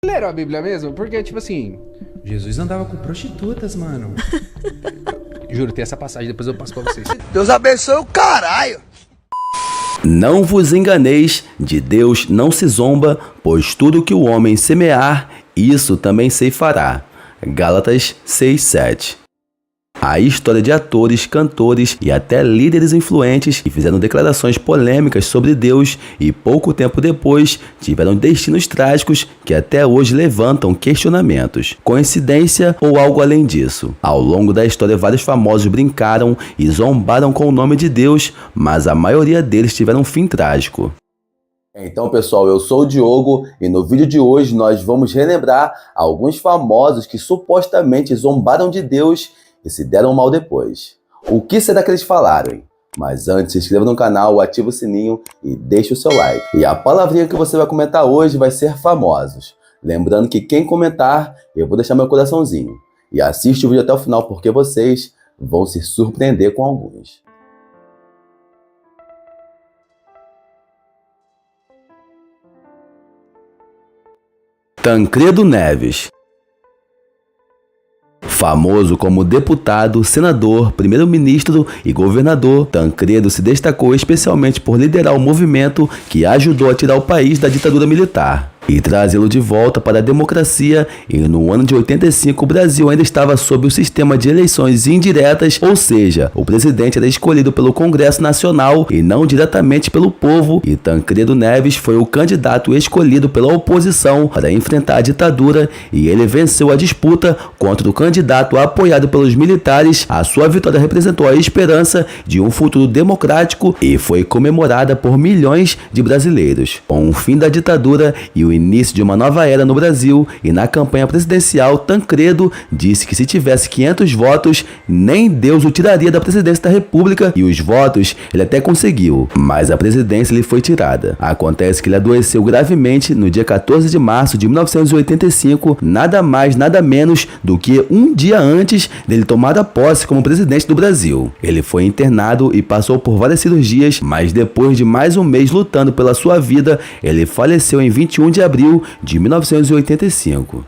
leram a Bíblia mesmo? Porque, tipo assim... Jesus andava com prostitutas, mano. Juro, tem essa passagem, depois eu passo pra vocês. Deus abençoe o caralho. Não vos enganeis, de Deus não se zomba, pois tudo que o homem semear, isso também ceifará. Gálatas 6:7. A história de atores, cantores e até líderes influentes que fizeram declarações polêmicas sobre Deus e pouco tempo depois tiveram destinos trágicos que até hoje levantam questionamentos. Coincidência ou algo além disso? Ao longo da história, vários famosos brincaram e zombaram com o nome de Deus, mas a maioria deles tiveram um fim trágico. Então, pessoal, eu sou o Diogo e no vídeo de hoje nós vamos relembrar alguns famosos que supostamente zombaram de Deus e se deram mal depois. O que será que eles falaram, hein? Mas antes, se inscreva no canal, ativa o sininho e deixa o seu like. E a palavrinha que você vai comentar hoje vai ser famosos. Lembrando que quem comentar, eu vou deixar meu coraçãozinho. E assiste o vídeo até o final porque vocês vão se surpreender com alguns. Tancredo Neves. Famoso como deputado, senador, primeiro-ministro e governador, Tancredo se destacou especialmente por liderar o movimento que ajudou a tirar o país da ditadura militar e trazê-lo de volta para a democracia, e no ano de 85 o Brasil ainda estava sob o sistema de eleições indiretas, ou seja, o presidente era escolhido pelo Congresso Nacional e não diretamente pelo povo, e Tancredo Neves foi o candidato escolhido pela oposição para enfrentar a ditadura, e ele venceu a disputa contra o candidato apoiado pelos militares. A sua vitória representou a esperança de um futuro democrático e foi comemorada por milhões de brasileiros. Com o fim da ditadura e o início de uma nova era no Brasil, e na campanha presidencial, Tancredo disse que se tivesse 500 votos, nem Deus o tiraria da presidência da República, e os votos ele até conseguiu, mas a presidência lhe foi tirada. Acontece que ele adoeceu gravemente no dia 14 de março de 1985, nada mais, nada menos do que um dia antes dele tomar a posse como presidente do Brasil. Ele foi internado e passou por várias cirurgias, mas depois de mais um mês lutando pela sua vida, ele faleceu em 21 de abril de 1985.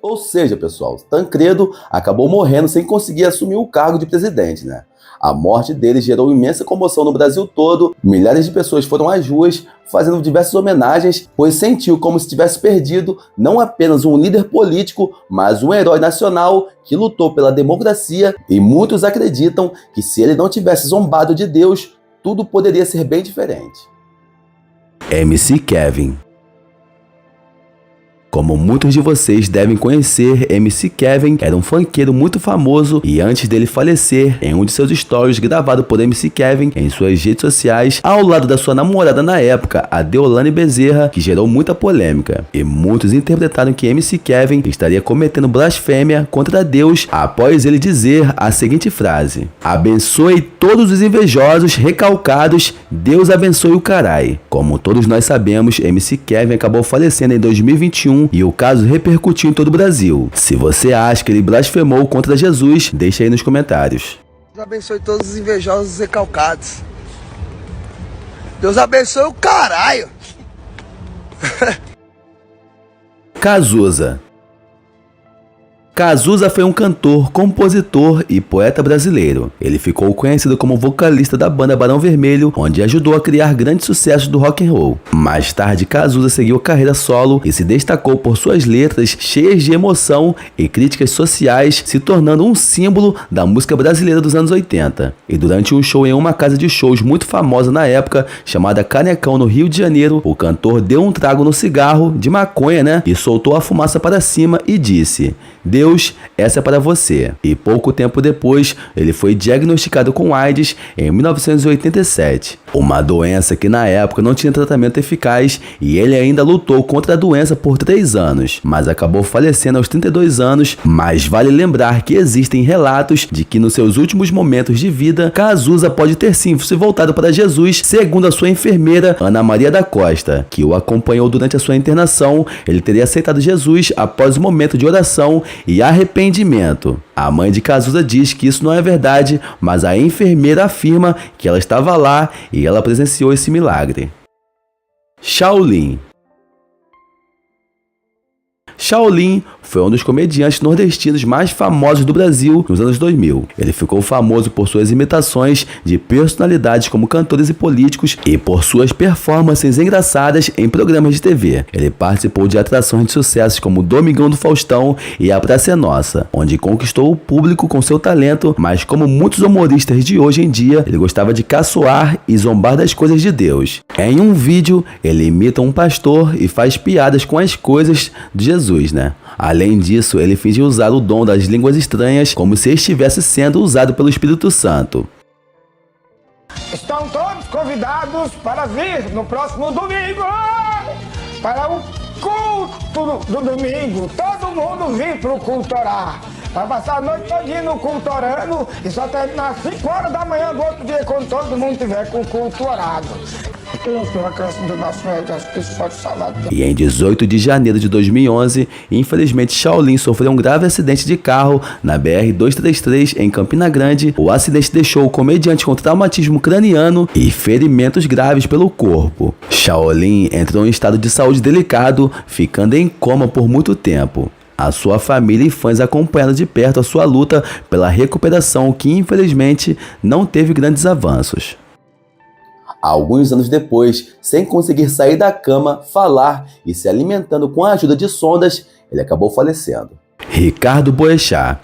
Ou seja, pessoal, Tancredo acabou morrendo sem conseguir assumir o cargo de presidente, né? A morte dele gerou imensa comoção no Brasil todo, milhares de pessoas foram às ruas fazendo diversas homenagens, pois sentiu como se tivesse perdido não apenas um líder político, mas um herói nacional que lutou pela democracia, e muitos acreditam que se ele não tivesse zombado de Deus, tudo poderia ser bem diferente. MC Kevin. Como muitos de vocês devem conhecer, MC Kevin era um funkeiro muito famoso, e antes dele falecer, em um de seus stories gravado por MC Kevin em suas redes sociais, ao lado da sua namorada na época, a Deolane Bezerra, que gerou muita polêmica. E muitos interpretaram que MC Kevin estaria cometendo blasfêmia contra Deus após ele dizer a seguinte frase: "Abençoe todos os invejosos, recalcados, Deus abençoe o carai". Como todos nós sabemos, MC Kevin acabou falecendo em 2021, e o caso repercutiu em todo o Brasil. Se você acha que ele blasfemou contra Jesus, deixa aí nos comentários. Deus abençoe todos os invejosos e recalcados. Deus abençoe o caralho. Cazuza. Cazuza foi um cantor, compositor e poeta brasileiro. Ele ficou conhecido como vocalista da banda Barão Vermelho, onde ajudou a criar grandes sucessos do rock and roll. Mais tarde, Cazuza seguiu carreira solo e se destacou por suas letras cheias de emoção e críticas sociais, se tornando um símbolo da música brasileira dos anos 80. E durante um show em uma casa de shows muito famosa na época, chamada Canecão, no Rio de Janeiro, o cantor deu um trago no cigarro, de maconha, né? E soltou a fumaça para cima e disse: "Deus, essa é para você". E pouco tempo depois, ele foi diagnosticado com AIDS em 1987. Uma doença que na época não tinha tratamento eficaz, e ele ainda lutou contra a doença por 3 anos, mas acabou falecendo aos 32 anos. Mas vale lembrar que existem relatos de que nos seus últimos momentos de vida, Cazuza pode ter sim se voltado para Jesus, segundo a sua enfermeira Ana Maria da Costa, que o acompanhou durante a sua internação. Ele teria aceitado Jesus após o momento de oração e arrependimento. A mãe de Cazuza diz que isso não é verdade, mas a enfermeira afirma que ela estava lá e ela presenciou esse milagre. Shaolin. Shaolin foi um dos comediantes nordestinos mais famosos do Brasil nos anos 2000. Ele ficou famoso por suas imitações de personalidades como cantores e políticos e por suas performances engraçadas em programas de TV. Ele participou de atrações de sucessos como Domingão do Faustão e A Praça é Nossa, onde conquistou o público com seu talento, mas como muitos humoristas de hoje em dia, ele gostava de caçoar e zombar das coisas de Deus. Em um vídeo, ele imita um pastor e faz piadas com as coisas de Jesus, né? Além disso, ele finge usar o dom das línguas estranhas como se estivesse sendo usado pelo Espírito Santo. Estão todos convidados para vir no próximo domingo para o culto do domingo. Todo mundo vir para o culto orar. Vai passar a noite todinha no culto orando e só terminar às 5 horas da manhã do outro dia, quando todo mundo tiver com o culto orado. E em 18 de janeiro de 2011, infelizmente Shaolin sofreu um grave acidente de carro na BR-233 em Campina Grande. O acidente deixou o comediante com traumatismo craniano e ferimentos graves pelo corpo. Shaolin entrou em estado de saúde delicado, ficando em coma por muito tempo. A sua família e fãs acompanharam de perto a sua luta pela recuperação, que infelizmente não teve grandes avanços. Alguns anos depois, sem conseguir sair da cama, falar e se alimentando com a ajuda de sondas, ele acabou falecendo. Ricardo Boechat.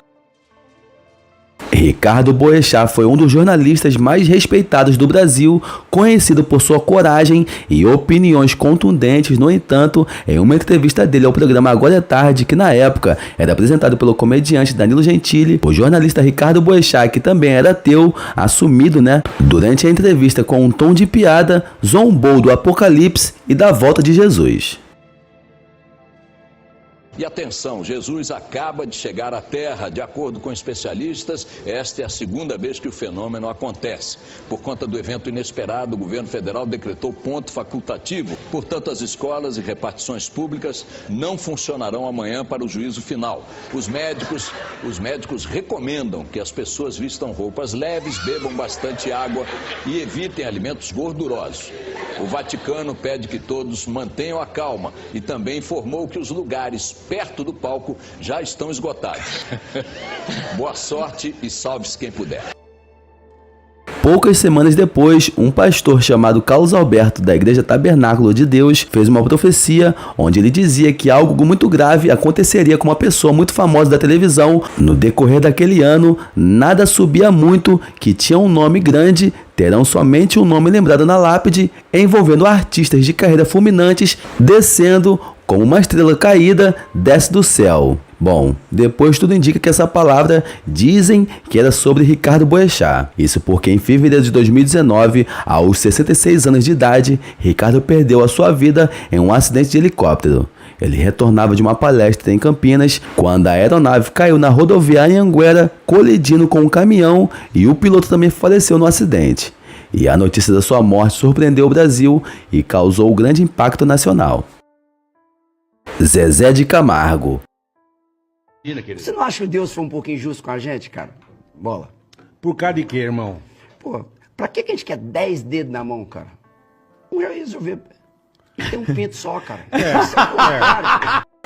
Ricardo Boechat foi um dos jornalistas mais respeitados do Brasil, conhecido por sua coragem e opiniões contundentes. No entanto, em uma entrevista dele ao programa Agora é Tarde, que na época era apresentado pelo comediante Danilo Gentili, o jornalista Ricardo Boechat, que também era ateu, assumido, durante a entrevista com um tom de piada, zombou do Apocalipse e da volta de Jesus. E atenção, Jesus acaba de chegar à Terra. De acordo com especialistas, esta é a segunda vez que o fenômeno acontece. Por conta do evento inesperado, o governo federal decretou ponto facultativo. Portanto, as escolas e repartições públicas não funcionarão amanhã para o juízo final. Os médicos recomendam que as pessoas vistam roupas leves, bebam bastante água e evitem alimentos gordurosos. O Vaticano pede que todos mantenham a calma e também informou que os lugares perto do palco já estão esgotados. Boa sorte e salve-se quem puder. Poucas semanas depois, um pastor chamado Carlos Alberto, da Igreja Tabernáculo de Deus, fez uma profecia onde ele dizia que algo muito grave aconteceria com uma pessoa muito famosa da televisão. No decorrer daquele ano, nada subia muito, que tinha um nome grande, terão somente um nome lembrado na lápide, envolvendo artistas de carreira fulminantes, descendo como uma estrela caída, desce do céu. Bom, depois tudo indica que essa palavra dizem que era sobre Ricardo Boechat. Isso porque em fevereiro de 2019, aos 66 anos de idade, Ricardo perdeu a sua vida em um acidente de helicóptero. Ele retornava de uma palestra em Campinas quando a aeronave caiu na rodoviária Anhanguera, colidindo com um caminhão, e o piloto também faleceu no acidente. E a notícia da sua morte surpreendeu o Brasil e causou grande impacto nacional. Zezé de Camargo. Você não acha que Deus foi um pouco injusto com a gente, cara? Bola. Por causa de quê, irmão? Pô, pra que a gente quer 10 dedos na mão, cara? Um já resolveu. Tem um pinto só, cara.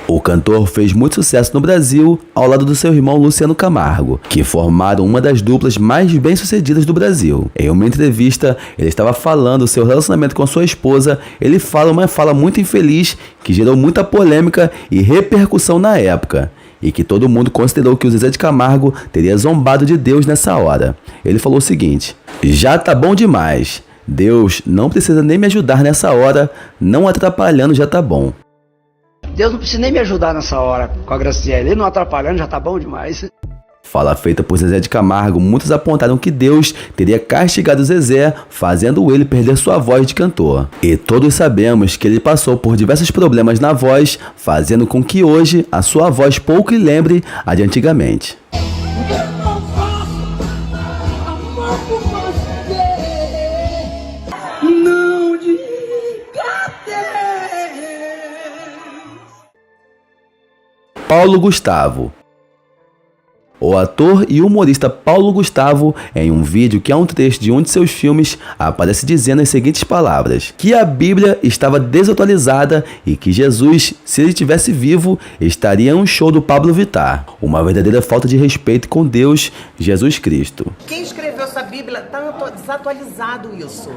O cantor fez muito sucesso no Brasil ao lado do seu irmão Luciano Camargo, que formaram uma das duplas mais bem-sucedidas do Brasil. Em uma entrevista, ele estava falando seu relacionamento com sua esposa. Ele fala uma fala muito infeliz que gerou muita polêmica e repercussão na época, e que todo mundo considerou que o Zezé de Camargo teria zombado de Deus nessa hora. Ele falou o seguinte: já tá bom demais. Deus não precisa nem me ajudar nessa hora, não atrapalhando já tá bom. Deus não precisa nem me ajudar nessa hora, com a gracinha. Ele não atrapalhando, já tá bom demais. Fala feita por Zezé de Camargo, muitos apontaram que Deus teria castigado Zezé, fazendo ele perder sua voz de cantor. E todos sabemos que ele passou por diversos problemas na voz, fazendo com que hoje a sua voz pouco lhe lembre a de antigamente. Não diga Paulo Gustavo. O ator e humorista Paulo Gustavo, em um vídeo que é um trecho de um de seus filmes, aparece dizendo as seguintes palavras: que a Bíblia estava desatualizada e que Jesus, se ele estivesse vivo, estaria em um show do Pablo Vittar. Uma verdadeira falta de respeito com Deus, Jesus Cristo. Quem escreveu essa Bíblia está desatualizado isso.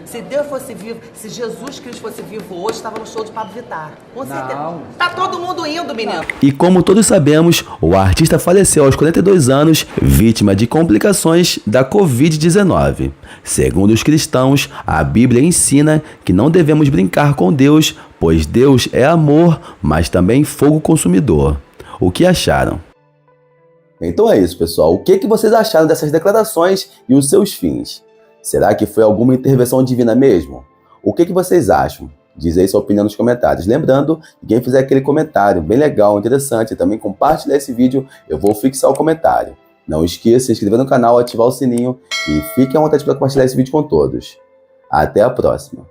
Se Deus fosse vivo, se Jesus Cristo fosse vivo hoje, estava no show de Pablo Vittar. Com certeza. Tá todo mundo indo, menino. E como todos sabemos, o artista faleceu aos 42 anos, vítima de complicações da Covid-19. Segundo os cristãos, a Bíblia ensina que não devemos brincar com Deus, pois Deus é amor, mas também fogo consumidor. O que acharam? Então é isso, pessoal. O que vocês acharam dessas declarações e os seus fins? Será que foi alguma intervenção divina mesmo? O que vocês acham? Diz aí sua opinião nos comentários. Lembrando, quem fizer aquele comentário bem legal, interessante, e também compartilhar esse vídeo, eu vou fixar o comentário. Não esqueça de se inscrever no canal, ativar o sininho e fique à vontade para compartilhar esse vídeo com todos. Até a próxima!